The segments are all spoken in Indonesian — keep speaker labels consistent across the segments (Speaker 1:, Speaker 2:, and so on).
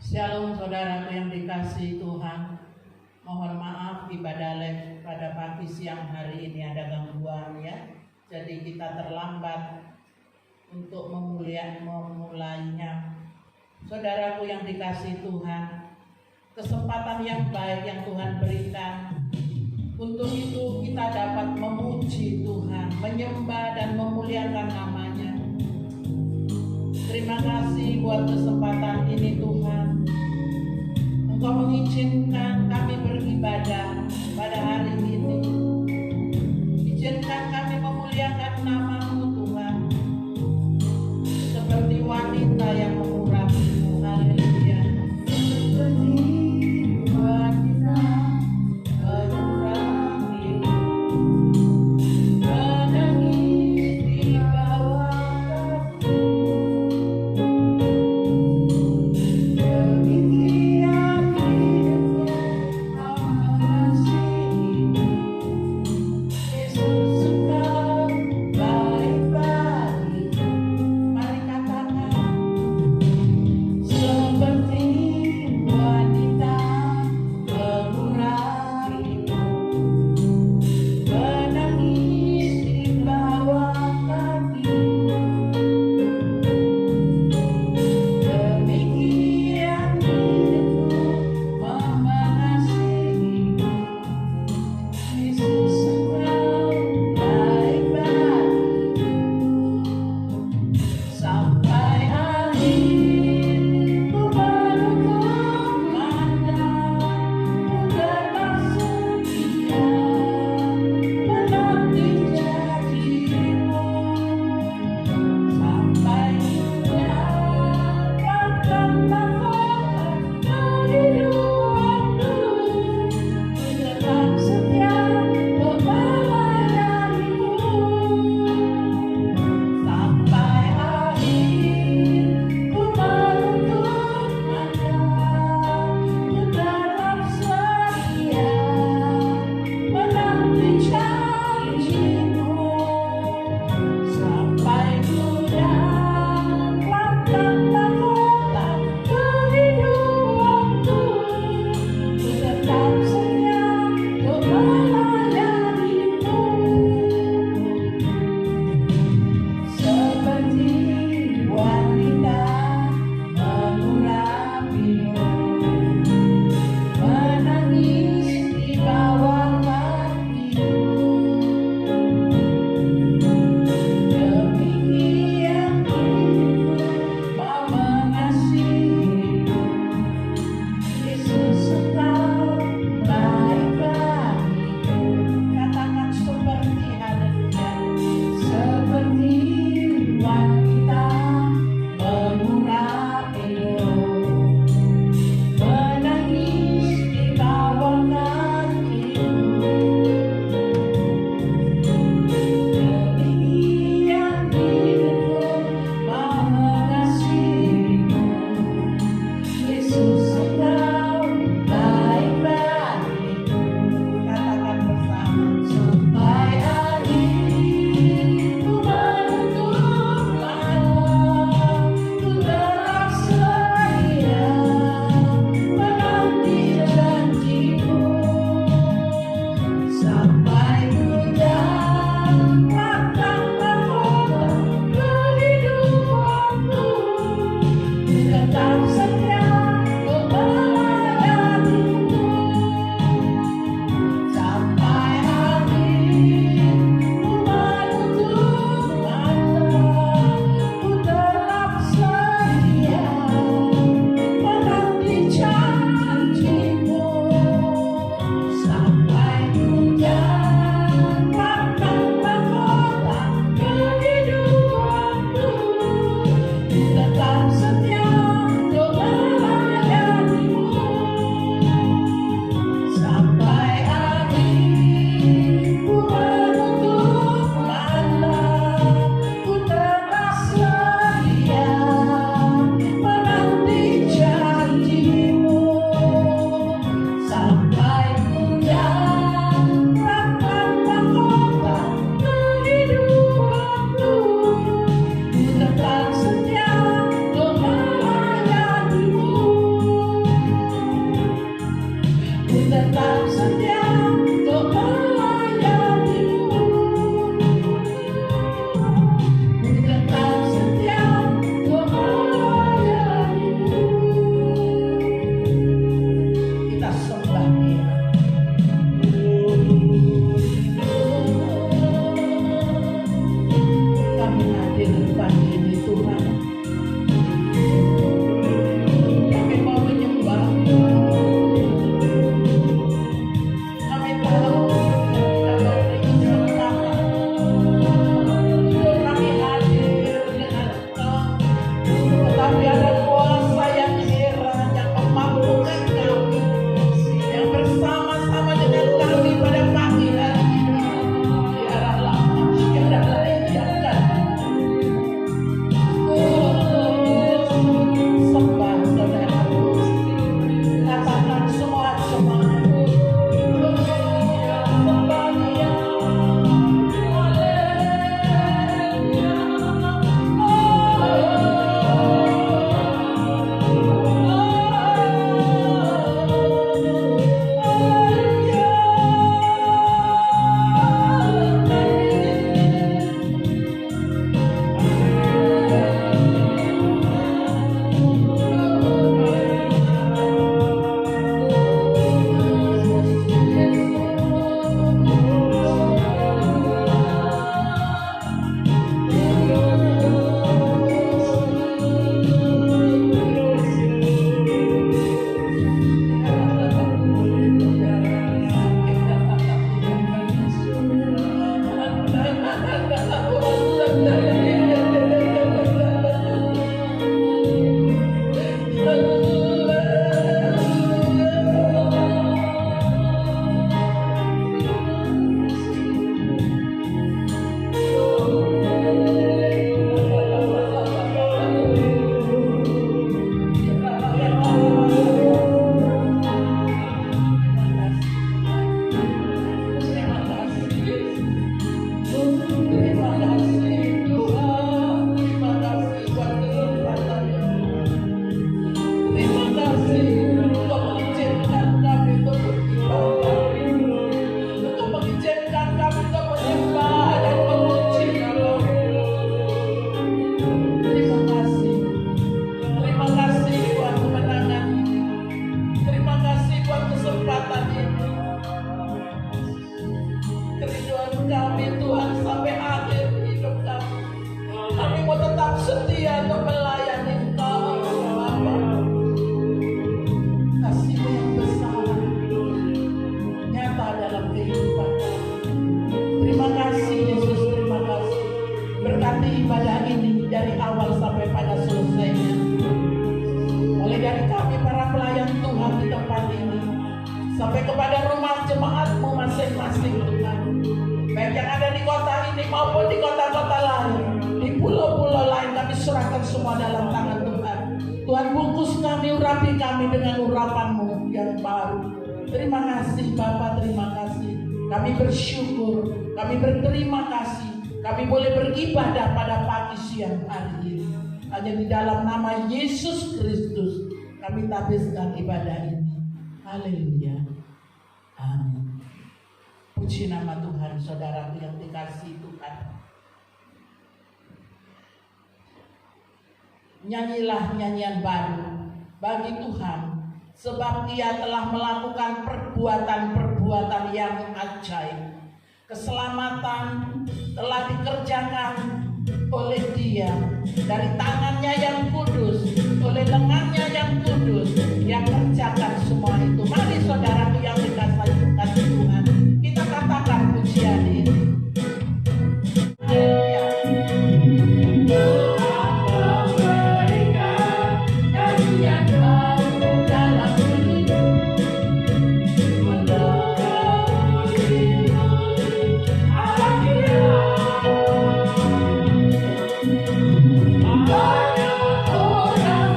Speaker 1: Shalom saudaraku yang dikasihi Tuhan. Mohon maaf ibadah live pada pagi siang hari ini ada gangguan ya. Jadi kita terlambat untuk memulainya. Saudaraku yang dikasihi Tuhan, kesempatan yang baik yang Tuhan berikan. Untuk itu kita dapat memuji Tuhan, menyembah dan memuliakan nama-Nya. Terima kasih buat kesempatan ini Tuhan. Engkau mengizinkan kami beribadah pada hari ini. Izinkan kami memuliakan nama-Mu Tuhan. Seperti wanita yang mengurapi-Mu. Haleluya. Seperti wanita mengurapi-Mu. Menangis di bawah kaki. Tetap setia. sampai kepada rumah jemaatmu masing-masing Tuhan. Baik yang ada di kota ini maupun di kota-kota lain, di pulau-pulau lain, kami serahkan semua dalam tangan Tuhan. Tuhan, bungkus kami, urapi kami dengan urapan-Mu yang baru. Terima kasih Bapa, terima kasih. Kami bersyukur, kami berterima kasih. Kami boleh beribadah pada pagi siang hari ini. Hanya di dalam nama Yesus Kristus kami tabiskan ibadah ini. Haleluya. Amin. Puji nama Tuhan, saudaraku yang dikasihi Tuhan. Nyanyilah nyanyian baru bagi Tuhan, sebab Dia telah melakukan perbuatan-perbuatan yang ajaib. Keselamatan telah dikerjakan oleh Dia dari tangannya yang kudus, oleh lengannya yang kudus. Dia kerjakan semua itu. Mari saudaraku yang dikasihi Tuhan, kita katakan pujian ini.
Speaker 2: Orang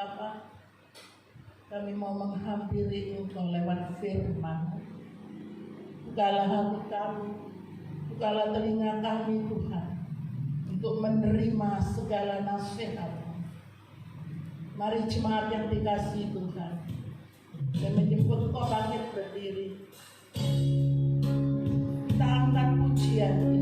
Speaker 1: Bapa, kami mau menghampiri Engkau lewat firman. Bukalah hati kami, bukalah telinga kami Tuhan, untuk menerima segala nasihat. Mari jemaat yang dikasihi Tuhan, dan menjemput Engkau bangkit berdiri. Kita angkat pujian ini.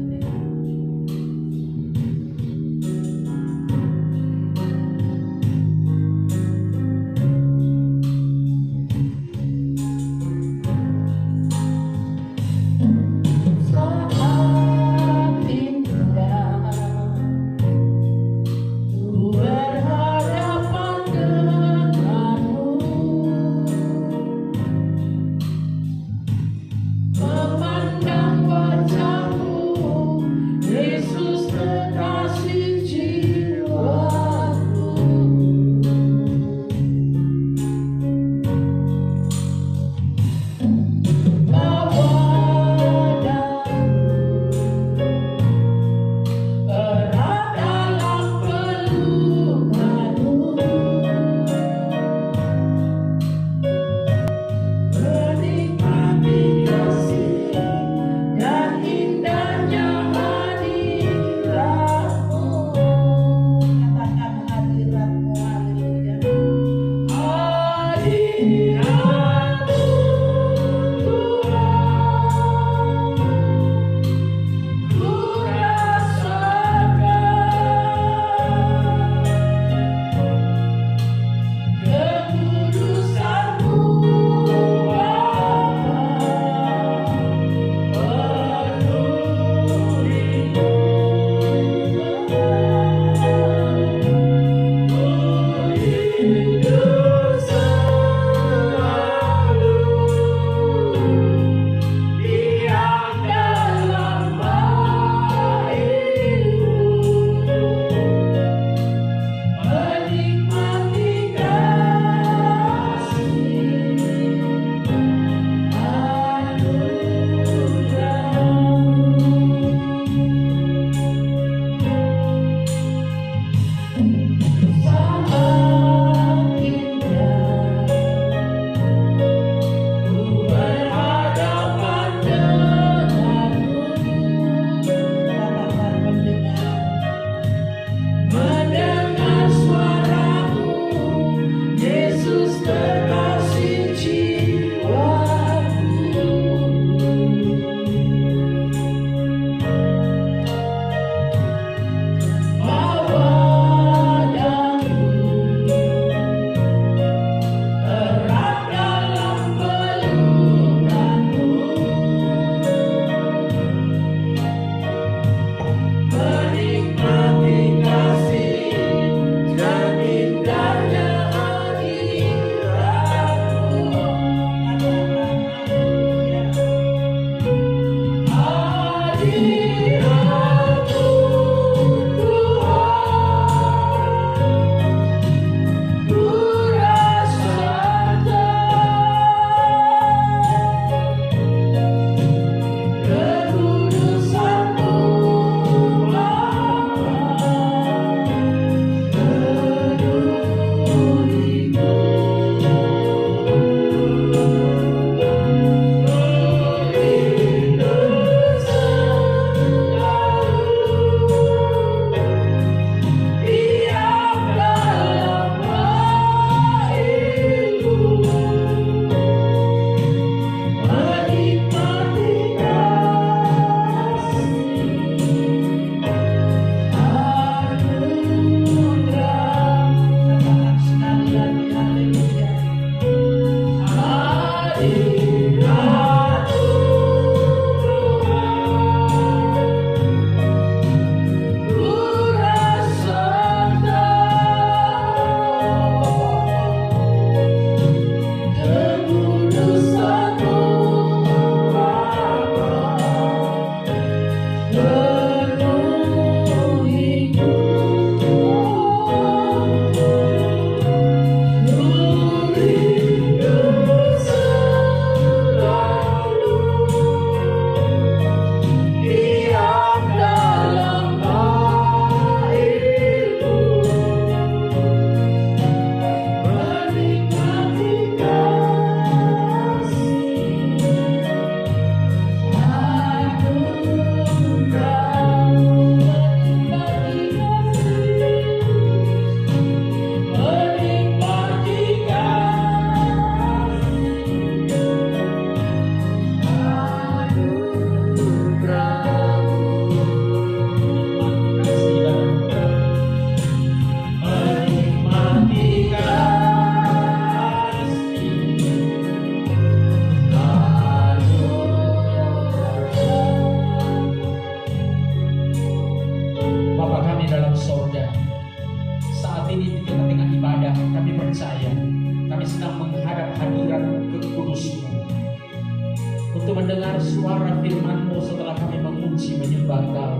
Speaker 2: mendengar suara firman-Mu, setelah kami memuji menyembah Engkau,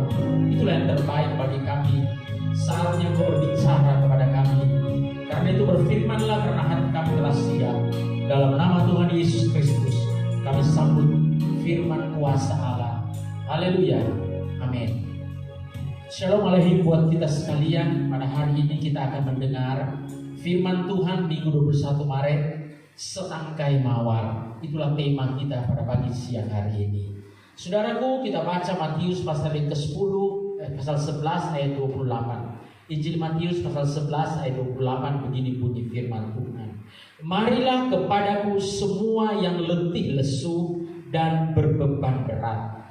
Speaker 2: itulah yang terbaik bagi kami. Saatnya Engkau berbicara kepada kami. Karena itu berfirmanlah, karena hati kami telah siap. Dalam nama Tuhan Yesus Kristus kami sambut firman kuasa Allah. Haleluya. Amin. Shalom alaikum buat kita sekalian. Pada hari ini kita akan mendengar firman Tuhan Minggu 21 Maret, setangkai mawar. Itulah tema kita pada pagi siang hari ini. Saudaraku, kita baca Matius pasal yang ke-10, pasal 11 ayat 28. Injil Matius pasal 11 ayat 28, begini bunyi firman Tuhan. Marilah kepadaku semua yang letih lesu dan berbeban berat,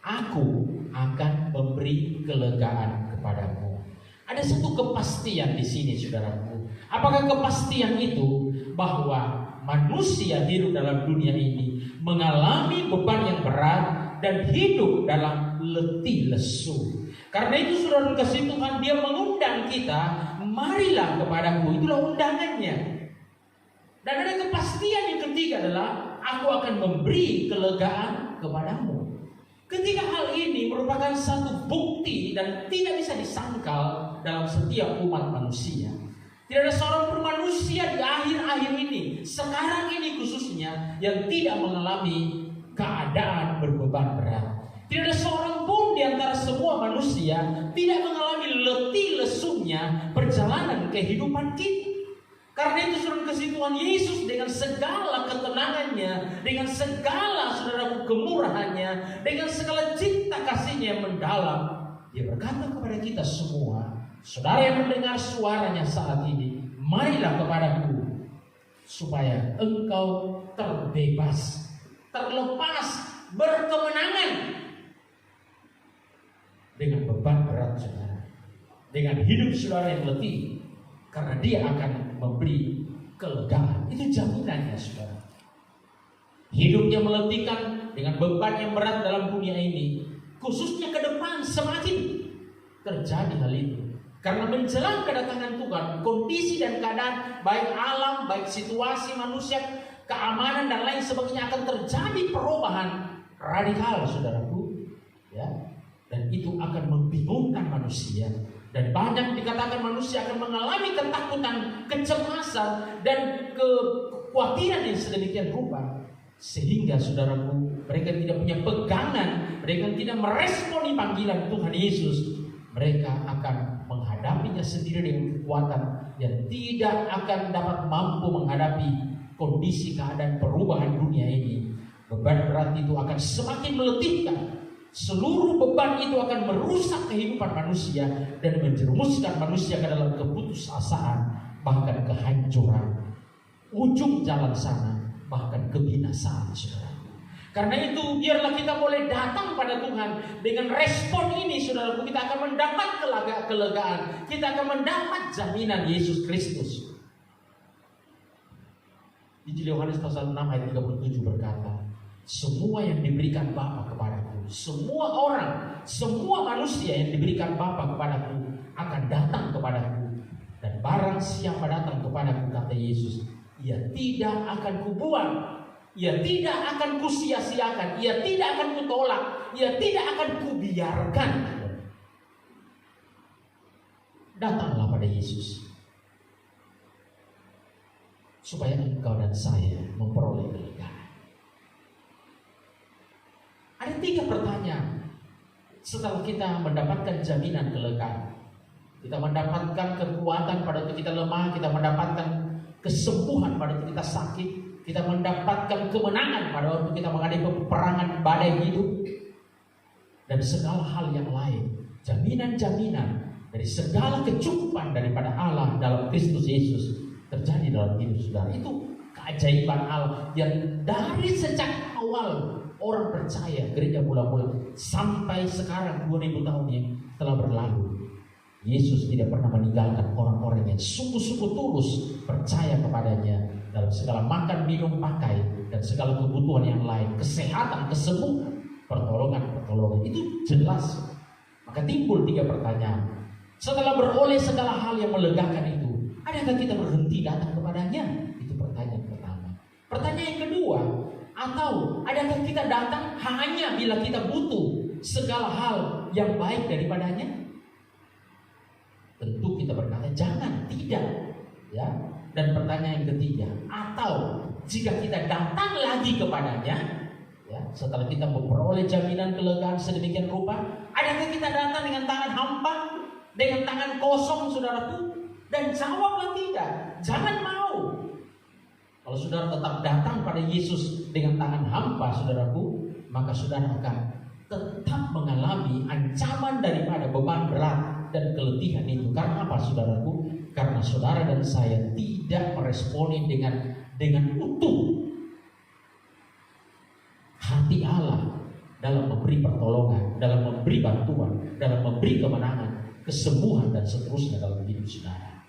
Speaker 2: aku akan memberi kelegaan kepadamu. Ada satu kepastian di sini, saudaraku. Apakah kepastian itu? Bahwa manusia hidup dalam dunia ini mengalami beban yang berat dan hidup dalam letih lesu. Karena itu, saudara kasih Tuhan, Dia mengundang kita, marilah kepadaku. Itulah undangannya. Dan ada kepastian yang ketiga adalah, aku akan memberi kelegaan kepadamu. Ketiga hal ini merupakan satu bukti dan tidak bisa disangkal dalam setiap umat manusia. Tidak ada seorang pun manusia di akhir-akhir ini, sekarang ini khususnya, yang tidak mengalami keadaan berbeban berat. Tidak ada seorang pun di antara semua manusia tidak mengalami letih lesunya perjalanan kehidupan kita. Karena itu, saudara kasih Tuhan, Yesus dengan segala ketenangannya, dengan segala, saudaraku, kemurahannya, dengan segala cinta kasihnya yang mendalam, Dia berkata kepada kita semua, saudara yang mendengar suaranya saat ini, marilah kepadaku, supaya engkau terbebas, terlepas, berkemenangan dengan beban berat saudara, dengan hidup saudara yang letih, karena Dia akan memberi kelegaan. Itu jaminannya, saudara. Hidup yang meletihkan dengan beban yang berat dalam dunia ini, khususnya ke depan semakin terjadi hal itu. Karena menjelang kedatangan Tuhan, kondisi dan keadaan baik alam, baik situasi manusia, keamanan dan lain sebagainya akan terjadi perubahan radikal, saudaraku. Ya, dan itu akan membingungkan manusia. Dan banyak dikatakan manusia akan mengalami ketakutan, kecemasan, dan kekhawatiran yang sedemikian rupa. Sehingga, saudaraku, mereka tidak punya pegangan, mereka tidak meresponi panggilan Tuhan Yesus. Mereka akan menghadapinya sendiri dengan kekuatan yang tidak akan dapat mampu menghadapi kondisi keadaan perubahan dunia ini. Beban berat itu akan semakin meletihkan. Seluruh beban itu akan merusak kehidupan manusia dan menjerumuskan manusia ke dalam keputusasaan, bahkan kehancuran. Ujung jalan sana, bahkan kebinasaan, saudara. Karena itu, biarlah kita boleh datang pada Tuhan dengan respon ini, saudaraku. Kita akan mendapat kelegaan, kita akan mendapat jaminan Yesus Kristus. Injil Yohanes pasal 6 ayat 37 berkata, semua yang diberikan Bapa kepadaku, semua orang, semua manusia yang diberikan Bapa kepadaku akan datang kepadaku. Dan barang siapa datang kepadaku, kata Yesus, ia tidak akan kubuang, ia tidak akan kusia-siakan, ia tidak akan kutolak, ia tidak akan kubiarkan. Datanglah pada Yesus, supaya engkau dan saya memperoleh kelegaan. Ada 3 pertanyaan setelah kita mendapatkan jaminan kelegaan. Kita mendapatkan kekuatan pada waktu kita lemah, kita mendapatkan kesembuhan pada waktu kita sakit, kita mendapatkan kemenangan pada waktu kita menghadapi peperangan badai hidup, dan segala hal yang lain. Jaminan-jaminan dari segala kecukupan daripada Allah dalam Kristus Yesus terjadi dalam hidup saudara. Itu keajaiban Allah yang dari sejak awal orang percaya, gereja mula-mula sampai sekarang 2000 tahun yang telah berlalu, Yesus tidak pernah meninggalkan orang-orang yang sungguh-sungguh tulus percaya kepadanya dalam segala makan, minum, pakai, dan segala kebutuhan yang lain, kesehatan, kesembuhan, pertolongan. Itu jelas. Maka timbul 3 pertanyaan. Setelah beroleh segala hal yang melegakan itu, adakah kita berhenti datang kepadanya? Itu pertanyaan pertama. Pertanyaan yang kedua, Atau adakah kita datang hanya bila kita butuh segala hal yang baik daripadanya? Tentu kita berkata jangan, tidak. Ya. Dan pertanyaan yang ketiga, atau jika kita datang lagi kepadanya, ya, setelah kita memperoleh jaminan kelegaan sedemikian rupa, adakah kita datang dengan tangan hampa, dengan tangan kosong, saudaraku? Dan jawablah tidak, jangan mau. Kalau saudara tetap datang pada Yesus dengan tangan hampa, saudaraku, maka saudara akan tetap mengalami ancaman daripada beban berat dan keletihan itu. Karena apa, saudaraku? Karena saudara dan saya tidak meresponi dengan utuh hati Allah dalam memberi pertolongan, dalam memberi bantuan, dalam memberi kemenangan, kesembuhan dan seterusnya dalam hidup saudara.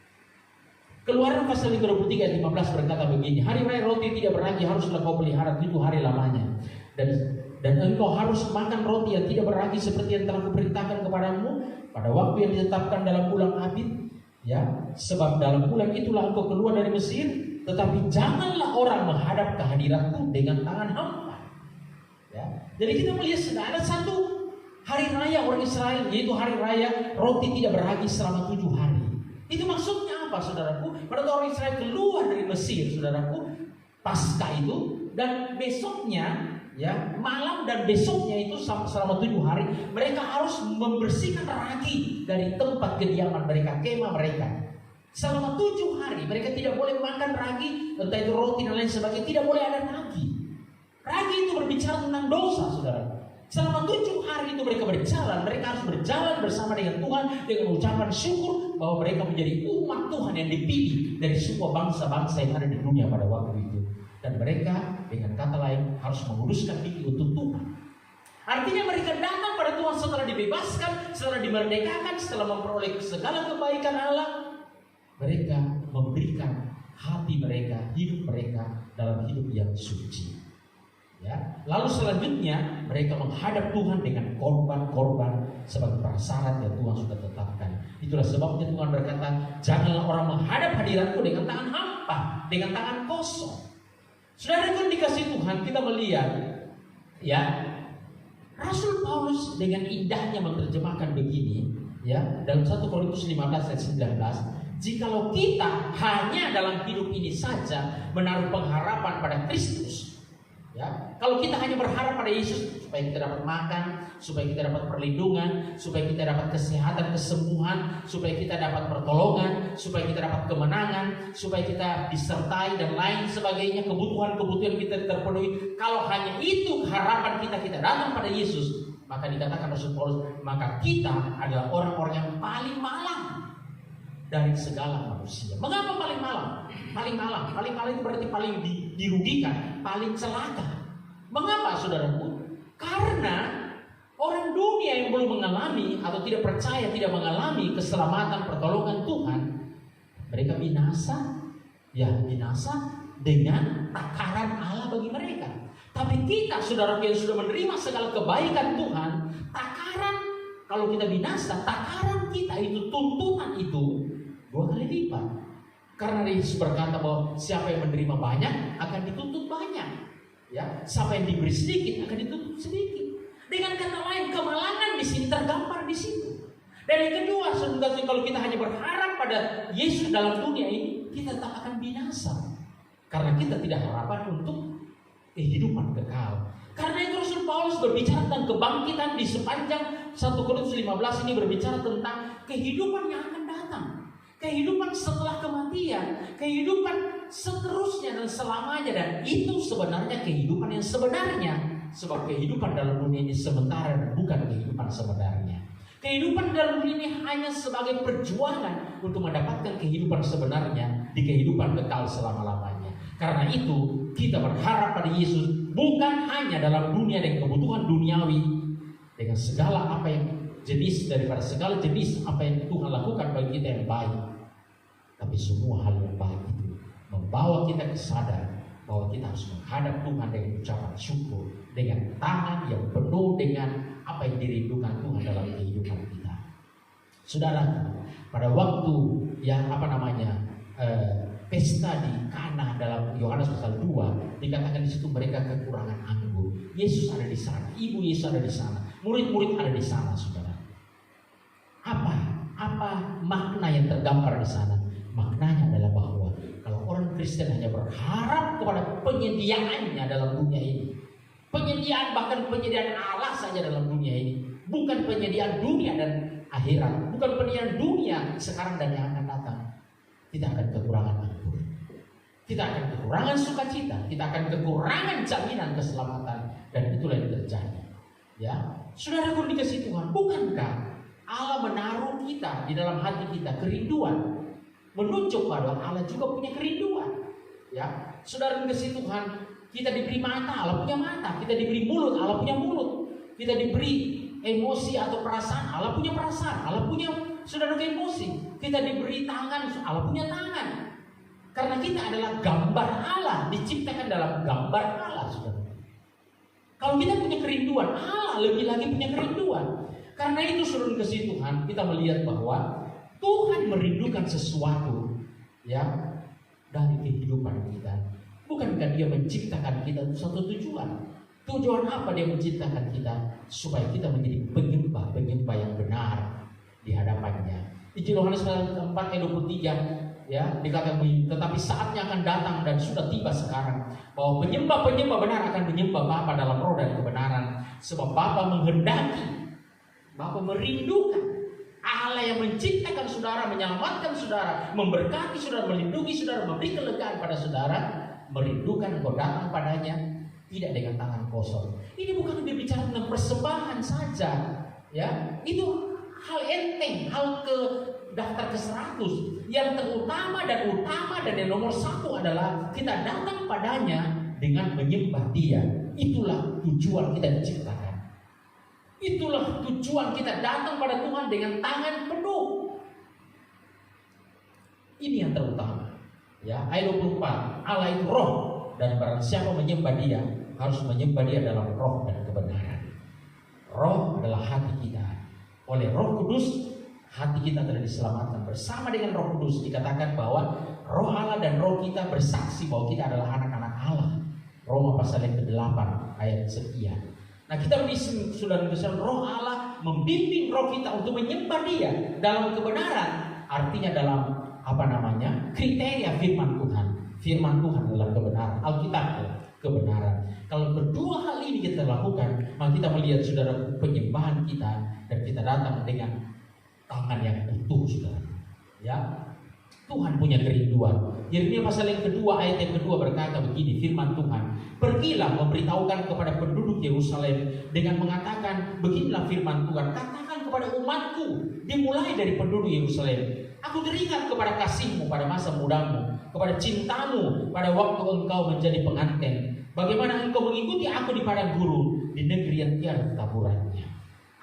Speaker 2: Keluaran pasal 23 ayat 15 berkata begini, hari raya roti tidak beragi haruslah kau pelihara 7 hari lamanya, dan engkau harus makan roti yang tidak beragi seperti yang telah kuperintahkan kepadamu pada waktu yang ditetapkan dalam bulan Abib. Ya, sebab dalam bulan itulah engkau keluar dari Mesir, tetapi janganlah orang menghadap kehadiratku dengan tangan hampa. Ya, jadi kita melihat ada satu hari raya orang Israel, yaitu hari raya roti tidak beragi selama 7 hari. Itu maksudnya apa, saudaraku? Pada orang Israel keluar dari Mesir, saudaraku, pasca itu, dan besoknya, ya, malam dan besoknya itu selama 7 hari mereka harus membersihkan ragi dari tempat kediaman mereka, kemah mereka. Selama 7 hari mereka tidak boleh makan ragi, entah itu roti dan lain sebagainya, tidak boleh ada ragi. Ragi itu berbicara tentang dosa, saudara. Selama 7 hari itu mereka berjalan, mereka harus berjalan bersama dengan Tuhan dengan ucapan syukur bahwa mereka menjadi umat Tuhan yang dipilih dari semua bangsa-bangsa yang ada di dunia pada waktu itu. Dan mereka dengan kata lain harus menguruskan diri untuk Tuhan. Artinya mereka datang pada Tuhan setelah dibebaskan, setelah dimerdekakan, setelah memperoleh segala kebaikan Allah. Mereka memberikan hati mereka, hidup mereka dalam hidup yang suci. Ya. Lalu selanjutnya mereka menghadap Tuhan dengan korban-korban sebagai prasyarat yang Tuhan sudah tetapkan. Itulah sebabnya Tuhan berkata, janganlah orang menghadap hadiratku dengan tangan hampa, dengan tangan kosong. Saudara kan dikasih Tuhan, kita melihat, ya, Rasul Paulus dengan indahnya menerjemahkan begini, ya, dalam 1 Korintus 15 ayat 19, jikalau kita hanya dalam hidup ini saja menaruh pengharapan pada Kristus, ya, kalau kita hanya berharap pada Yesus supaya kita dapat makan, supaya kita dapat perlindungan, supaya kita dapat kesehatan, kesembuhan, supaya kita dapat pertolongan, supaya kita dapat kemenangan, supaya kita disertai dan lain sebagainya, kebutuhan-kebutuhan kita terpenuhi. Kalau hanya itu harapan kita datang pada Yesus, maka dikatakan Rasul Paulus, maka kita adalah orang-orang yang paling malang dari segala manusia. Mengapa paling malang? Paling malang itu berarti paling dirugikan, paling celaka. Mengapa, saudaraku? Karena orang dunia yang belum mengalami atau tidak percaya, tidak mengalami keselamatan, pertolongan Tuhan, mereka binasa dengan takaran Allah bagi mereka. Tapi kita, saudara yang sudah menerima segala kebaikan Tuhan, takaran, kalau kita binasa, takaran kita itu, tuntutan itu 2 kali lipat. Karena Yesus berkata bahwa siapa yang menerima banyak akan dituntut banyak, ya. Siapa yang diberi sedikit akan dituntut sedikit. Dengan kata lain, kemalangan di sini tergambar di situ. Dan yang kedua, saudara, kalau kita hanya berharap pada Yesus dalam dunia ini, kita tak akan binasa. Karena kita tidak harapan untuk kehidupan kekal. Karena itu Rasul Paulus berbicara tentang kebangkitan di sepanjang 1 Korintus 15 ini berbicara tentang kehidupan yang akan datang. Kehidupan setelah kematian, kehidupan seterusnya dan selamanya, dan itu sebenarnya kehidupan yang sebenarnya. Sebab kehidupan dalam dunia ini sementara dan bukan kehidupan sebenarnya. Kehidupan dalam dunia ini hanya sebagai perjuangan untuk mendapatkan kehidupan sebenarnya di kehidupan kekal selama-lamanya. Karena itu kita berharap pada Yesus bukan hanya dalam dunia dan kebutuhan duniawi dengan segala apa yang jenis daripada segala jenis apa yang Tuhan lakukan bagi kita yang baik. Tapi semua hal yang baik itu membawa kita kesadaran bahwa kita harus menghadap Tuhan dengan ucapan syukur, dengan tangan yang penuh dengan apa yang dirindukan Tuhan dalam kehidupan kita. Saudara, pada waktu yang pesta di Kana dalam Yohanes pasal 2, dikatakan di situ mereka kekurangan anggur. Yesus ada di sana, ibu Yesus ada di sana, murid-murid ada di sana, saudara. Apa makna yang tergambar di sana? Maknanya adalah bahwa kalau orang Kristen hanya berharap kepada penyediaannya dalam dunia ini, bahkan penyediaan Allah saja dalam dunia ini, bukan penyediaan dunia dan akhirat, bukan penyediaan dunia sekarang dan yang akan datang, kita akan kekurangan anggur, kita akan kekurangan sukacita, kita akan kekurangan jaminan keselamatan, dan itulah yang terjadi. Ya, saudaraku dikasih Tuhan, bukankah Allah menaruh kita di dalam hati kita kerinduan, menunjuk bahwa Allah juga punya kerinduan. Ya, saudara dikasih Tuhan, kita diberi mata, Allah punya mata. Kita diberi mulut, Allah punya mulut. Kita diberi emosi atau perasaan, Allah punya perasaan. Allah punya, saudara, emosi. Kita diberi tangan, Allah punya tangan. Karena kita adalah gambar Allah, diciptakan dalam gambar Allah, saudara. Kalau kita punya kerinduan, Allah lebih lagi punya kerinduan. Karena itu, saudara kasih Tuhan, kita melihat bahwa Tuhan merindukan sesuatu, ya, dari kehidupan kita. Bukankah Dia menciptakan kita untuk satu tujuan? Tujuan apa Dia menciptakan kita? Supaya kita menjadi penyembah yang benar di hadapannya. Di Yohanes 4 ayat 23, ya, dikatakan begini, tetapi saatnya akan datang dan sudah tiba sekarang, bahwa penyembah benar akan menyembah Bapa dalam roh dan kebenaran. Sebab Bapa menghendaki, Bapa merindukan Allah yang menciptakan saudara, menyelamatkan saudara, memberkati saudara, melindungi saudara, memberi kelegaan pada saudara, merindukan engkau datang padanya, tidak dengan tangan kosong. Ini bukan berbicara tentang persembahan saja, ya. Itu hal enteng, hal ke daftar ke-100. Yang terutama dan yang nomor 1 adalah kita datang padanya dengan menyembah Dia. Itulah tujuan kita diciptakan. Itulah tujuan kita datang pada Tuhan dengan tangan penuh. Ini yang terutama. Ya, ayat 24, Allah itu roh, dan barang siapa menyembah Dia harus menyembah Dia dalam roh dan kebenaran. Roh adalah hati kita. Oleh Roh Kudus, hati kita telah diselamatkan. Bersama dengan Roh Kudus dikatakan bahwa roh Allah dan roh kita bersaksi bahwa kita adalah anak-anak Allah. Roma pasal yang ke-8 ayat sekian. Nah, kita sudah besar, roh Allah membimbing roh kita untuk menyembah Dia dalam kebenaran. Artinya dalam kriteria firman Tuhan. Firman Tuhan adalah kebenaran, Alkitab adalah kebenaran. Kalau berdua hal ini kita lakukan, maka kita melihat saudara penyembahan kita, dan kita datang dengan tangan yang utuh, saudara. Ya, Tuhan punya kerinduan. Yeremia pasal yang kedua ayat yang kedua berkata begini, firman Tuhan, pergilah memberitahukan kepada penduduk Yerusalem dengan mengatakan, beginilah firman Tuhan, katakan kepada umatku, dimulai dari penduduk Yerusalem, aku teringat kepada kasihmu pada masa mudamu, kepada cintamu pada waktu engkau menjadi pengantin, bagaimana engkau mengikuti aku di padang gurun, di negeri yang tiada taburannya.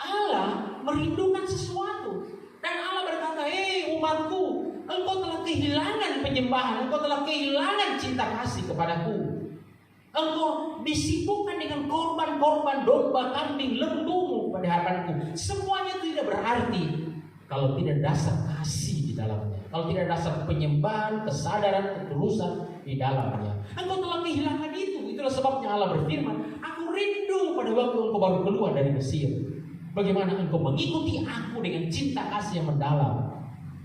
Speaker 2: Allah merindukan sesuatu, dan Allah berkata, hei umatku, engkau telah kehilangan penyembahan, engkau telah kehilangan cinta kasih kepadaku. Engkau disibukkan dengan korban-korban domba, kambing, lembumu pada hadapanku. Semuanya tidak berarti kalau tidak dasar kasih di dalamnya, kalau tidak dasar penyembahan, kesadaran, ketulusan di dalamnya. Engkau telah kehilangan itu. Itulah sebabnya Allah berfirman, aku rindu pada waktu engkau baru keluar dari Mesir, bagaimana engkau mengikuti aku dengan cinta kasih yang mendalam.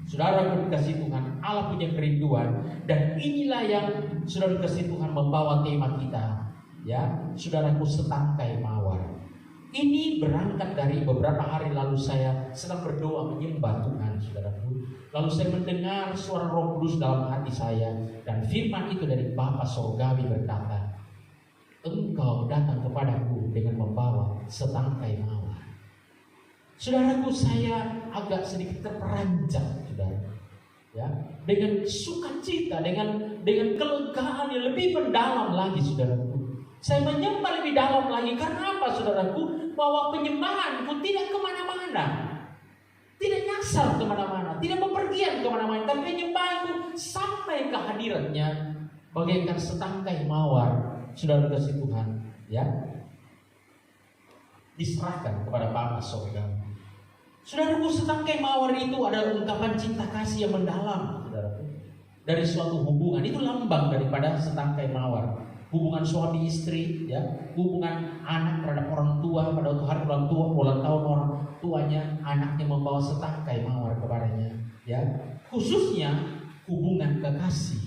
Speaker 2: Saudara dikasih Tuhan, Allah punya kerinduan, dan inilah yang saudara dikasih Tuhan membawa tema kita, ya, saudaraku, setangkai mawar. Ini berangkat dari beberapa hari lalu saya sedang berdoa menyembah Tuhan, saudaraku. Lalu saya mendengar suara Roh Kudus dalam hati saya, dan firman itu dari Bapa Sorgawi berkata, engkau datang kepadaku dengan membawa setangkai mawar. Saudaraku, saya agak sedikit terperanjat, saudara, ya, dengan sukacita, dengan kelegaan yang lebih mendalam lagi, saudaraku. Saya menyembah lebih dalam lagi. Karena apa, saudaraku? Bahwa penyembahanku tidak kemana-mana, tidak nyasar kemana-mana, tidak bepergian kemana-mana, tapi penyembahanku sampai ke hadiratnya bagaikan setangkai mawar, saudara kasih Tuhan, ya, diserahkan kepada Bapa Sorga. Saudaraku, setangkai mawar itu adalah ungkapan cinta kasih yang mendalam, saudaraku. dari suatu hubungan. Itu lambang daripada setangkai mawar. Hubungan suami istri, ya, hubungan anak terhadap orang tua. Pada waktu hari ulang tahun orang tuanya, anaknya membawa setangkai mawar kepadanya, ya. Khususnya hubungan kekasih.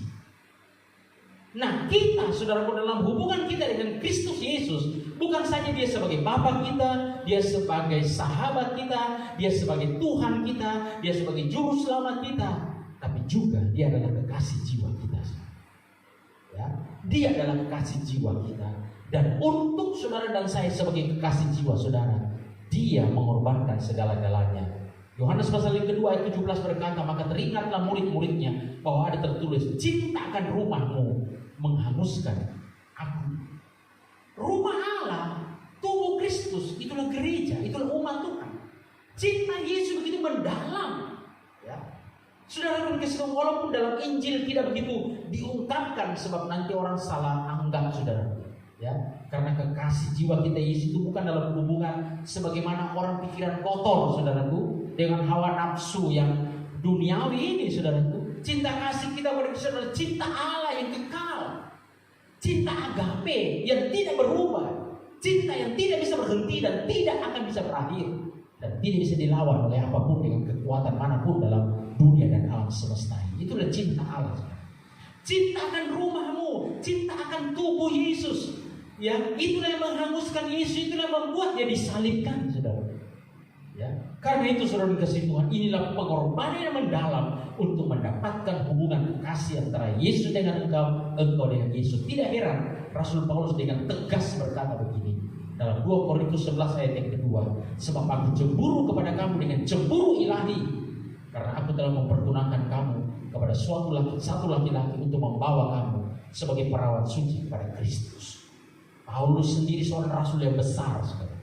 Speaker 2: Nah, kita, saudaraku, dalam hubungan kita dengan Kristus Yesus, bukan saja dia sebagai Bapa kita, dia sebagai sahabat kita, dia sebagai Tuhan kita, dia sebagai juru selamat kita, tapi juga dia adalah kekasih jiwa kita. Ya, dia adalah kekasih jiwa kita. Dan untuk saudara dan saya sebagai kekasih jiwa saudara, dia mengorbankan segala-galanya. Yohanes pasal yang kedua ayat 17 berkata, maka teringatlah murid-muridnya bahwa ada tertulis, cintakan rumahmu, menghanguskan aku. Rumah Allah, tubuh Kristus, itulah gereja, itulah umat Tuhan. Cinta Yesus begitu mendalam, ya. Saudara kasih, walaupun dalam Injil tidak begitu diungkapkan, sebab nanti orang salah anggap, saudara, ya. Karena kekasih jiwa kita Yesus itu bukan dalam hubungan sebagaimana orang pikiran kotor, saudaraku, dengan hawa nafsu yang duniawi ini, saudaraku. Cinta kasih kita kepada Kristus adalah cinta Allah yang kekal, cinta agape yang tidak berubah, cinta yang tidak bisa berhenti dan tidak akan bisa berakhir, dan tidak bisa dilawan oleh apapun dengan kekuatan manapun dalam dunia dan alam semesta ini. Itulah cinta Allah. Cinta akan rumahmu, cinta akan tubuh Yesus, ya. Itulah yang menghanguskan Yesus, itulah yang membuat dia disalibkan, saudara. Ya, karena itu saudara dikasihi Tuhan, inilah pengorbanan yang mendalam untuk mendapatkan hubungan kasih antara Yesus dengan engkau, engkau dengan Yesus. Tidak heran Rasul Paulus dengan tegas berkata begini dalam 2 Korintus 11 ayat yang kedua, sebab aku cemburu kepada kamu dengan cemburu ilahi, karena aku telah mempertunangkan kamu kepada satu laki-laki untuk membawa kamu sebagai perawat suci kepada Kristus. Paulus sendiri seorang rasul yang besar, saudara,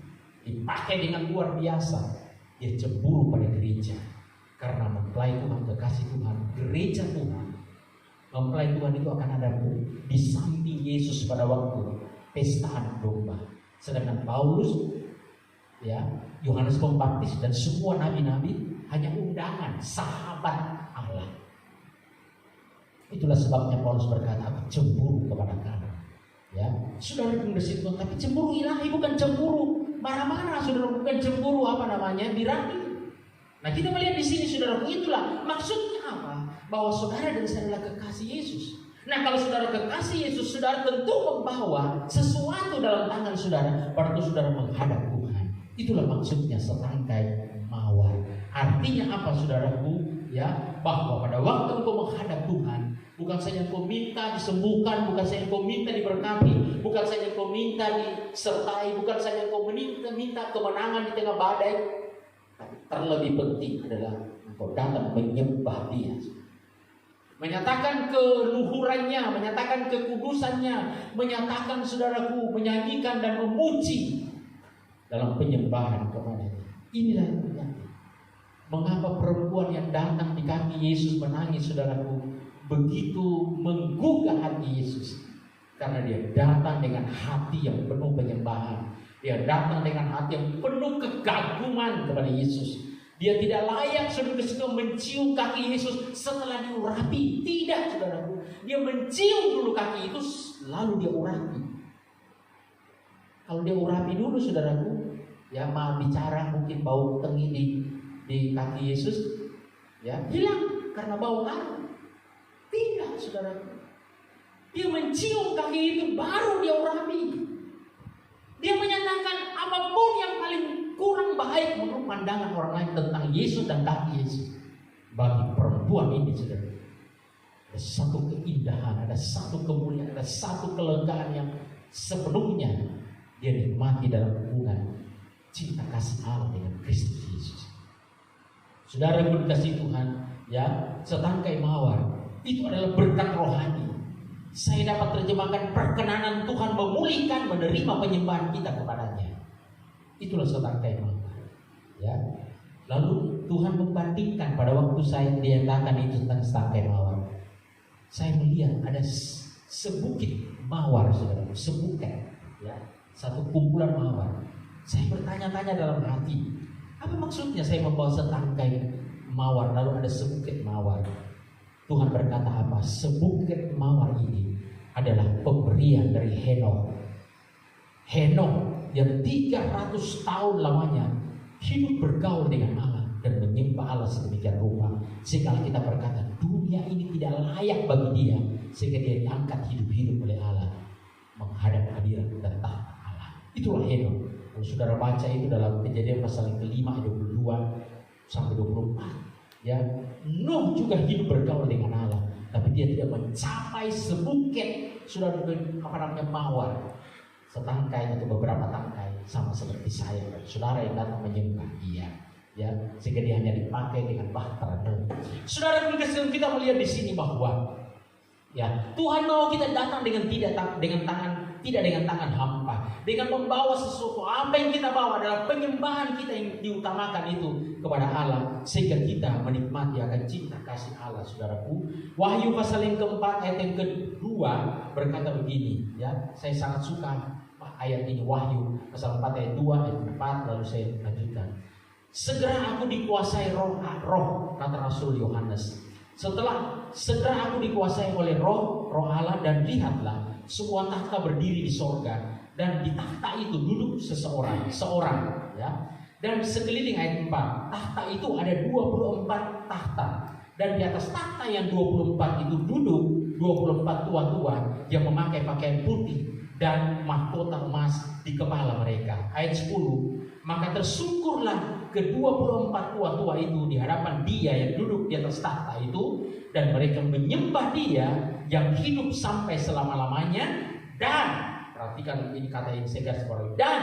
Speaker 2: dipakai dengan luar biasa. Dia cemburu pada gereja karena mempelai Tuhan, kekasih Tuhan, gereja Tuhan. Mempelai Tuhan itu akan ada di samping Yesus pada waktu pesta anak domba. Sedangkan Paulus, ya, Yohanes Pembaptis dan semua nabi-nabi hanya undangan, sahabat Allah. Itulah sebabnya Paulus berkata, aku cemburu kepada kamu. Ya, saudara pun bersitu, tapi cemburu ilahi, bukan cemburu marah-marah, saudara, bukan cemburu birahi. Nah, kita melihat di sini, saudara, itulah maksudnya apa? Bahwa saudara dan saya adalah kekasih Yesus. Nah, kalau saudara kekasih Yesus, saudara tentu membawa sesuatu dalam tangan saudara pada waktu saudara menghadap Tuhan. Itulah maksudnya setangkai mawar. Artinya apa, saudaraku? Ya, bahwa pada waktu engkau menghadap Tuhan, bukan saja engkau minta disembuhkan, bukan saja engkau minta diberkati, bukan saja engkau minta disertai, bukan saja engkau minta kemenangan di tengah badai, tapi terlebih penting adalah engkau datang menyembah Dia, menyatakan keluhurannya, menyatakan kekudusannya, menyatakan, saudaraku, menyanyikan dan memuji dalam penyembahan kepada-Nya. Inilah yang terjadi. Mengapa perempuan yang datang di kaki Yesus menangis, saudaraku, begitu menggugah hati Yesus? Karena dia datang dengan hati yang penuh penyembahan. Dia datang dengan hati yang penuh kegaguman kepada Yesus. Dia tidak layak, saudara, mencium kaki Yesus setelah diurapi. Tidak, saudaraku. Dia mencium dulu kaki itu, lalu dia urapi. Kalau dia urapi dulu, saudaraku, ya, mau bicara mungkin bau tengi di kaki Yesus, ya, hilang karena bau harum. Tidak, saudaraku. Dia mencium kaki itu, baru dia urapi. Dia menyatakan apapun yang paling kurang baik menurut pandangan orang lain tentang Yesus dan kaki Yesus. Bagi perempuan ini, saudara, ada satu keindahan, ada satu kemuliaan, ada satu kelegaan yang sepenuhnya dia nikmati dalam hubungan cinta kasih Allah dengan Kristus Yesus. Saudara yang dikasihi Tuhan, ya, setangkai mawar itu adalah berkat rohani. Saya dapat terjemahkan perkenanan Tuhan memulihkan, menerima penyembahan kita kepadanya. Itulah setangkai mawar, ya. Lalu Tuhan membandingkan pada waktu saya dinyatakan itu tentang setangkai mawar. Saya melihat ada sebukit mawar, saudara, sebuket, ya, satu kumpulan mawar. Saya bertanya-tanya dalam hati, apa maksudnya saya membawa setangkai mawar lalu ada sebukit mawar? Tuhan berkata apa? Sebukit mawar ini adalah pemberian dari Henokh. Henokh yang 300 tahun lamanya hidup bergaul dengan Allah dan menyembah Allah sedemikian rupa, sehingga kita berkata dunia ini tidak layak bagi dia, sehingga dia diangkat hidup-hidup oleh Allah menghadap hadirat dan tahta Allah. Itulah Henokh. Kalau saudara baca itu dalam Kejadian pasal yang ke-5 ayat 22 sampai 24, ya, Nuh juga hidup bergaul dengan Allah, tapi dia tidak mencapai sebukit mawar, setangkai atau beberapa tangkai, sama seperti saya dan saudara yang datang menyembah dia, ya, sehingga dia hanya dipakai dengan bahtera Nuh. Saudara, kita melihat di sini bahwa, ya, Tuhan mau kita datang dengan tidak dengan tangan hampa, dengan membawa sesuatu. Apa yang kita bawa adalah penyembahan kita yang diutamakan itu kepada Allah, sehingga kita menikmati akan cinta kasih Allah. Saudaraku, Wahyu pasal yang keempat ayat yang kedua berkata begini, ya, saya sangat suka ayat ini, Wahyu pasal 4 ayat 2 ayat 4, lalu saya lanjutkan. Segera aku dikuasai roh, kata Rasul Yohanes. Segera aku dikuasai oleh roh Allah, dan lihatlah sebuah takhta berdiri di sorga, dan di takhta itu duduk seorang, ya. Dan sekeliling ayat 4, takhta itu ada 24 takhta, dan di atas takhta yang 24 itu duduk 24 tua-tua yang memakai pakaian putih dan mahkota emas di kepala mereka. Ayat 10, maka tersungkurlah ke-24 tua-tua itu di hadapan dia yang duduk di atas takhta itu, dan mereka menyembah dia yang hidup sampai selama-lamanya. Dan perhatikan ini kata yang saya garis bawahi, dan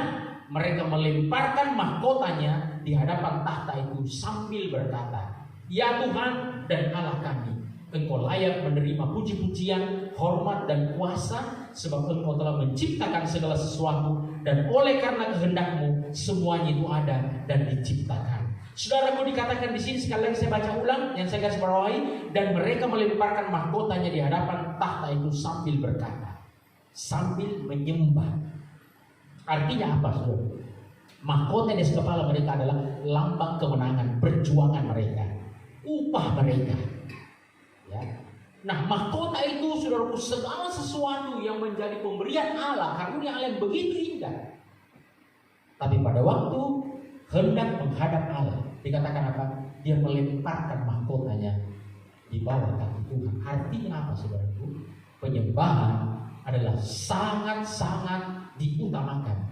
Speaker 2: mereka melemparkan mahkotanya di hadapan takhta itu sambil berkata, ya Tuhan dan Allah kami, Engkau layak menerima puji-pujian, hormat dan kuasa, sebab Engkau telah menciptakan segala sesuatu, dan oleh karena kehendak-Mu semuanya itu ada dan diciptakan. Saudaraku, dikatakan di sini, sekali lagi saya baca ulang yang saya garis bawahi, dan mereka melemparkan mahkotanya di hadapan takhta itu sambil berkata, sambil menyembah. Artinya apa, saudara? Mahkota di kepala mereka adalah lambang kemenangan, perjuangan mereka, upah mereka. Ya. Nah, mahkota itu, saudaraku, segala sesuatu yang menjadi pemberian Allah, karunia Allah yang begitu indah. Tapi pada waktu hendak menghadap Allah, dikatakan apa? Dia melemparkan mahkotanya di bawah kaki Tuhan. Artinya apa, saudaraku? Penyembahan adalah sangat-sangat diutamakan,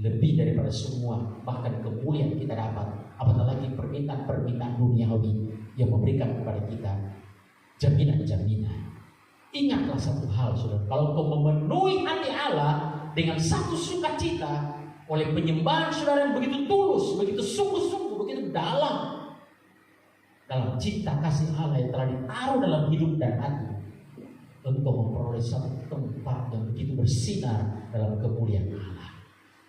Speaker 2: lebih daripada semua, bahkan kemuliaan kita dapat, apalagi permintaan duniawi yang memberikan kepada kita jaminan-jaminan. Ingatlah satu hal, saudara, kalau kau memenuhi hati Allah dengan satu sukacita oleh penyembahan saudara yang begitu tulus, begitu sungguh-sungguh, begitu dalam cinta kasih Allah yang telah ditaruh dalam hidup dan hati, engkau memperoleh satu tempat yang begitu bersinar dalam kemuliaan Allah.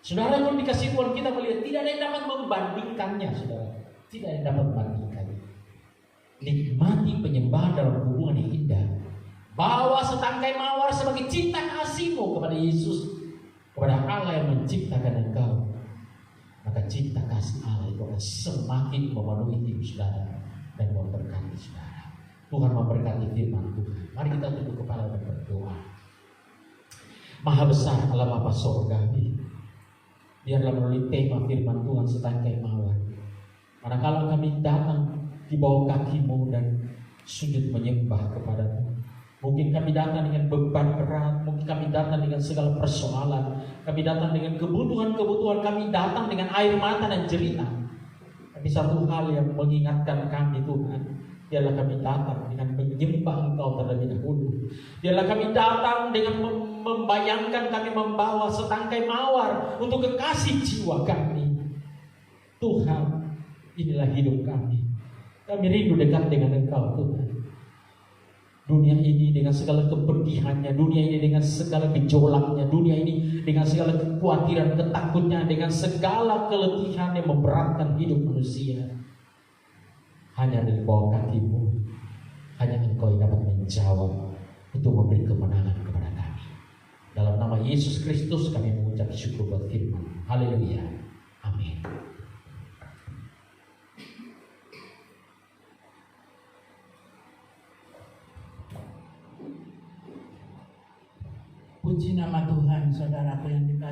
Speaker 2: Saudara, kalau dikasih Tuhan, kita melihat tidak ada yang dapat membandingkannya, saudara. Tidak ada yang dapat membandingkannya. Nikmati penyembahan dalam hubungan yang indah. Bawa setangkai mawar sebagai cinta kasihmu kepada Yesus, kepada Allah yang menciptakan engkau. Maka cinta kasih Allah itu akan semakin memenuhi hidup saudara dan memberkati saudara. Tuhan memberkati firman Tuhan. Mari kita tunduk kepala dan berdoa. Maha besar Allah Bapa Sorgawi, biarlah melalui tema firman Tuhan setangkai mawar, manakala kami datang di bawah kaki-Mu dan sujud menyembah kepada-Mu. Mungkin kami datang dengan beban berat, mungkin kami datang dengan segala persoalan, kami datang dengan kebutuhan-kebutuhan, kami datang dengan air mata dan jerih. Tapi satu hal yang mengingatkan kami, Tuhan, biarlah kami datang dengan menyembah Engkau terlebih dahulu. Biarlah kami datang dengan membayangkan kami membawa setangkai mawar untuk kekasih jiwa kami. Tuhan, inilah hidup kami. Kami rindu dekat dengan Engkau, Tuhan. Dunia ini dengan segala kepedihannya, dunia ini dengan segala gejolaknya, dunia ini dengan segala kekhawatiran, ketakutannya, dengan segala keletihan yang memberatkan hidup manusia, hanya di bawah kaki-Mu, hanya Engkau yang dapat menjawab untuk memberi kemenangan kepada kami. Dalam nama Yesus Kristus kami mengucap syukur buat firman. Haleluya. Amin.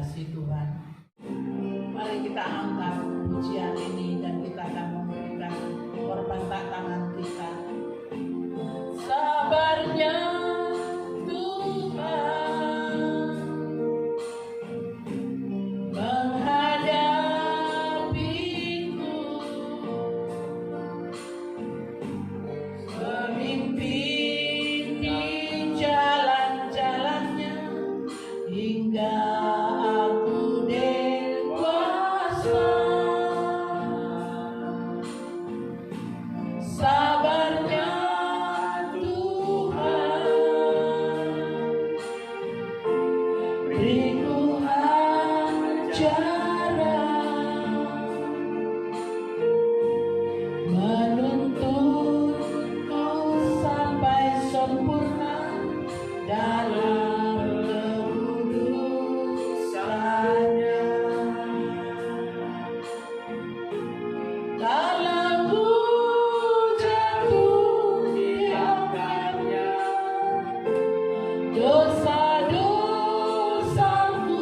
Speaker 1: dikasih Tuhan. Mari kita angkat pujian ini dan kita akan memberikan korban tangan kita. Sabarnya Tuhan menghadapiku, memimpin di jalan-jalannya hingga aku dewasa. Sabarnya Tuhan beriku ajaran, menuntunku sampai sempurna dalam kekudusannya. Kalau ku jatuh di tangannya, dosa-dosaku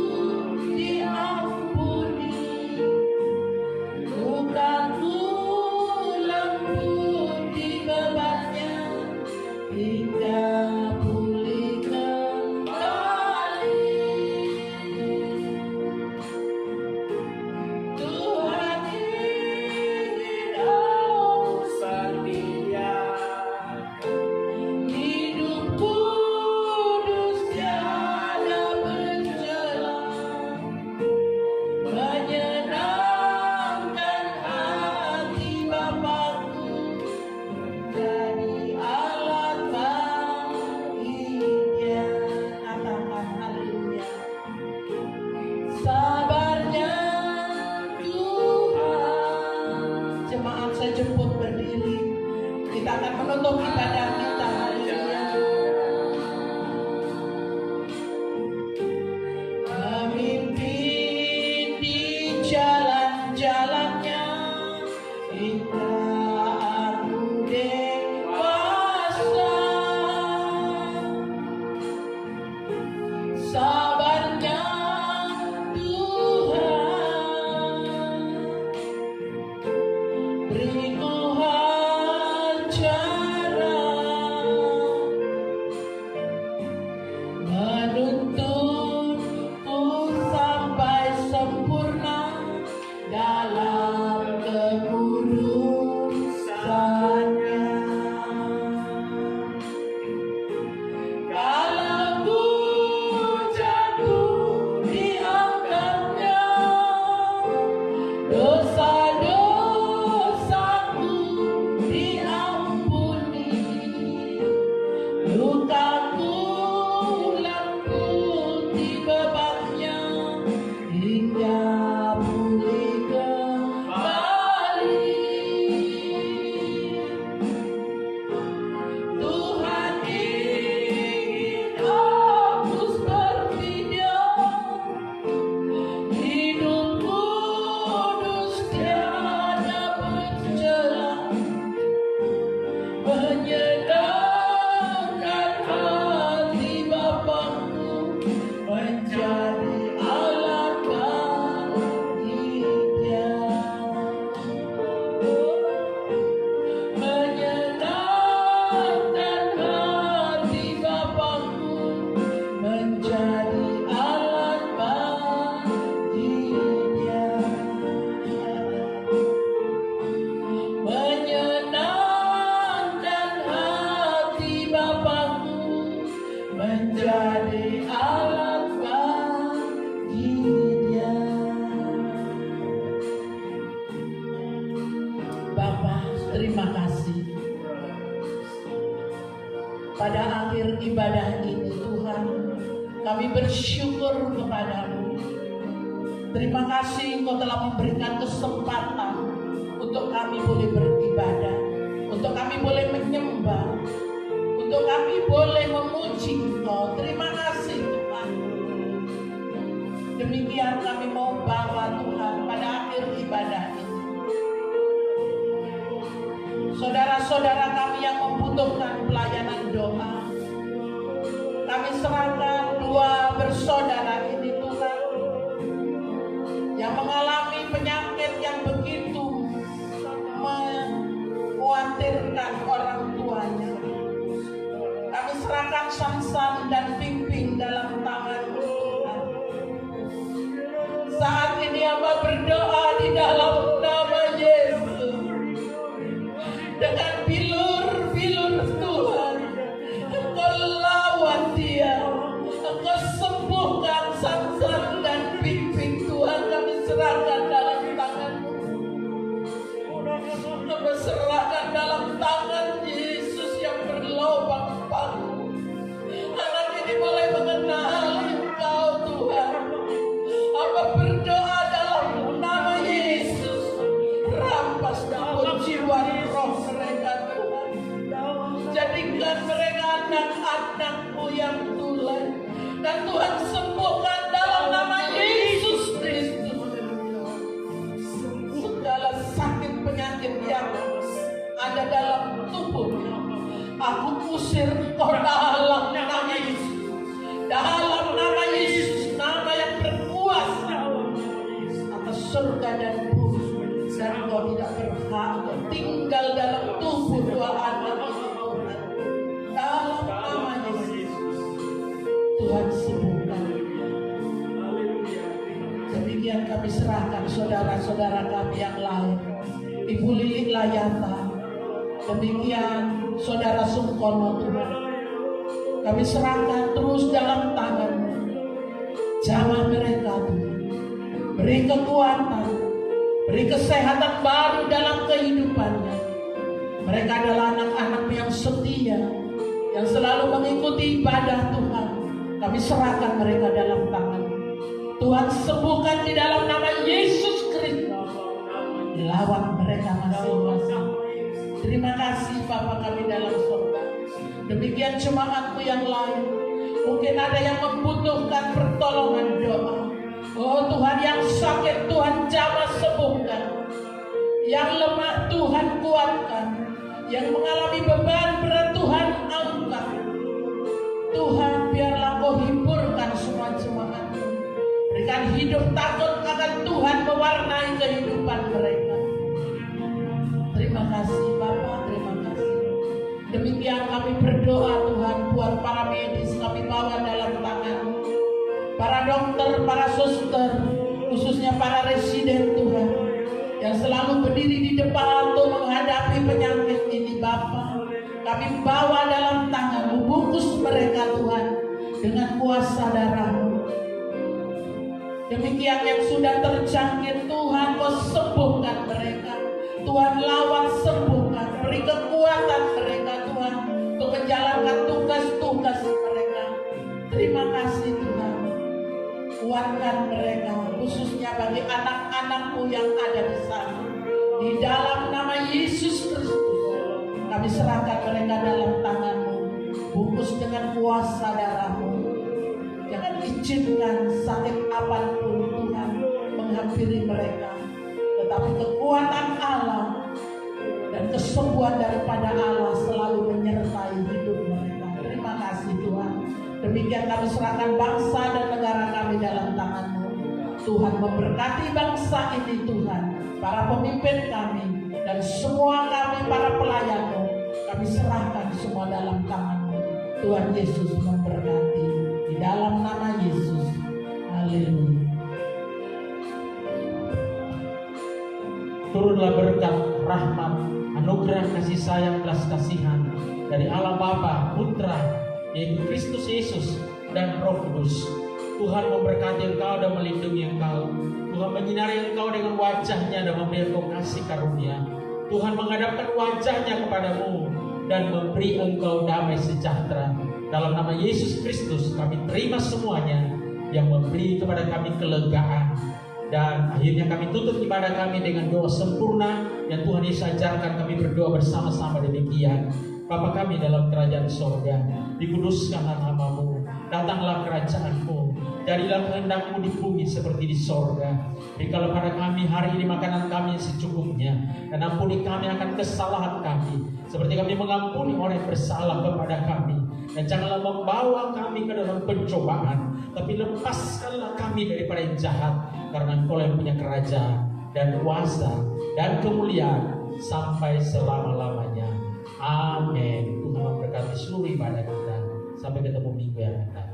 Speaker 1: diampuni, lukaku lembut di bebannya hingga pulih kembali. Tuhan ingin aku setia, hidup kudus tiada bercela, menyenangkan hati Bapakku, jadi alat baginya. Katakan haleluya. Sabarnya Tuhan. Jemaat saya jemput berdiri. Kita akan menutup ibadah kita. Haleluya. Memimpin di jalan-jalannya hingga aku dewasa. Sabarnya Tuhan beriku ajaran, menuntunku sampai sempurna dalam kekudusannya. Kalau ku jatuh diangkatnya, dosa-dosaku diampuni, lukaku lembut di bebannya hingga pulih kembali. Tuhan ingin aku seperti Dia, hidup kudus tiada bercela, menyenangkan hati Bapakku, menjadi alat baginya. Menyenangkan hati Bapakku, menjadi alat baginya. Menyenangkan hati Bapakku, menjadi alat baginya. Bapa, terima kasih. Pada akhir ibadah ini Tuhan, kami bersyukur kepadamu. Terima kasih Engkau telah memberikan kesempatan untuk kami boleh beribadah, untuk kami boleh menyembah, untuk kami boleh memuji Engkau. Terima kasih Tuhan. Demikian kami mau bawa Tuhan pada akhir ibadah ini. Saudara-saudara kami yang membutuhkan pelayanan doa, kami serahkan dua bersaudara ini Tuhan. penyakit yang ada dalam tubuhnya. Aku usir engkau dalam nama Yesus. Dalam nama Yesus, nama yang berkuasa atas surga dan bumi. Dan kau tidak berhak untuk tinggal dalam tubuh dua anak ini, Tuhan. Dalam nama Yesus, Tuhan sembuhkan. Demikian kami serahkan saudara-saudara kami yang lain. Ibu Lilik Layata, demikian Saudara Sungkono, Tuhan. Kami serahkan terus dalam tangan-Mu. Jamah mereka, Tuhan. Beri kekuatan, beri kesehatan baru dalam kehidupannya. Mereka adalah anak-anak yang setia, yang selalu mengikuti ibadah Tuhan. Kami serahkan mereka dalam tangan. Tuhan sembuhkan di dalam nama Yesus Kristus. Lawan mereka masing-masing. Terima kasih Bapa kami dalam surga. Demikian jemaat-Mu yang lain. Mungkin ada yang membutuhkan pertolongan doa. Oh Tuhan, yang sakit Tuhan jamah sembuhkan. Yang lemah Tuhan kuatkan. Yang mengalami beban berat Tuhan angkat. Tuhan, biarlah Kau hiburkan semua jemaat-Mu. Berikan hidup takut akan Tuhan mewarnai kehidupan mereka. Terima kasih Bapa, terima kasih. Demikian kami berdoa Tuhan buat para medis, kami bawa dalam tangan-Mu. Para dokter, para suster, khususnya para residen Tuhan, yang selalu berdiri di depan untuk menghadapi penyakit ini Bapa. Kami bawa dalam tangan-Mu, bungkus mereka Tuhan dengan kuasa darah-Mu. Demikian yang sudah terjangkit Tuhan, Kau sembuhkan mereka. Tuhan lawan sembuhkan, beri kekuatan mereka Tuhan untuk menjalankan tugas-tugas mereka. Terima kasih Tuhan. Kuatkan mereka, khususnya bagi anak-anak-Mu yang ada di sana. Di dalam nama Yesus Kristus, kami serahkan mereka dalam tangan-Mu. Bungkus dengan kuasa darah-Mu. Jangan izinkan sakit apapun Tuhan menghampiri mereka. Tetapi kekuatan Allah dan kesembuhan daripada Allah selalu menyertai hidup mereka. Terima kasih Tuhan. Demikian kami serahkan bangsa dan negara kami dalam tangan-Mu. Tuhan memberkati bangsa ini Tuhan. Para pemimpin kami dan semua kami para pelayan-Mu. Kami serahkan semua dalam tangan-Mu. Tuhan Yesus memberkati. Di dalam nama Yesus. Haleluya.
Speaker 2: Turunlah berkat, rahmat, anugerah kasih sayang, belas kasihan dari Allah Bapa, Putra, yaitu Kristus Yesus dan Roh Kudus. Tuhan memberkati engkau dan melindungi engkau. Tuhan menyinari engkau dengan wajahnya dan memberi engkau kasih karunia. Tuhan menghadapkan wajahnya kepadamu dan memberi engkau damai sejahtera. Dalam nama Yesus Kristus kami terima semuanya yang memberi kepada kami kelegaan. Dan akhirnya kami tutup ibadah kami dengan doa sempurna yang Tuhan Yesus ajarkan kami berdoa bersama-sama demikian. Bapa kami dalam kerajaan sorga, dikuduskanlah nama-Mu, datanglah kerajaan-Mu, jadilah kehendak-Mu di bumi seperti di sorga. Berikanlah pada kami hari ini makanan kami secukupnya, dan ampuni kami akan kesalahan kami, seperti kami mengampuni orang yang bersalah kepada kami. Dan janganlah membawa kami ke dalam pencobaan, tapi lepaskanlah kami daripada yang jahat, karena Engkau yang punya kerajaan dan kuasa dan kemuliaan sampai selama-lamanya. Amin. Tuhan memberkati seluruh ibadah kita. Sampai ketemu minggu yang akan datang.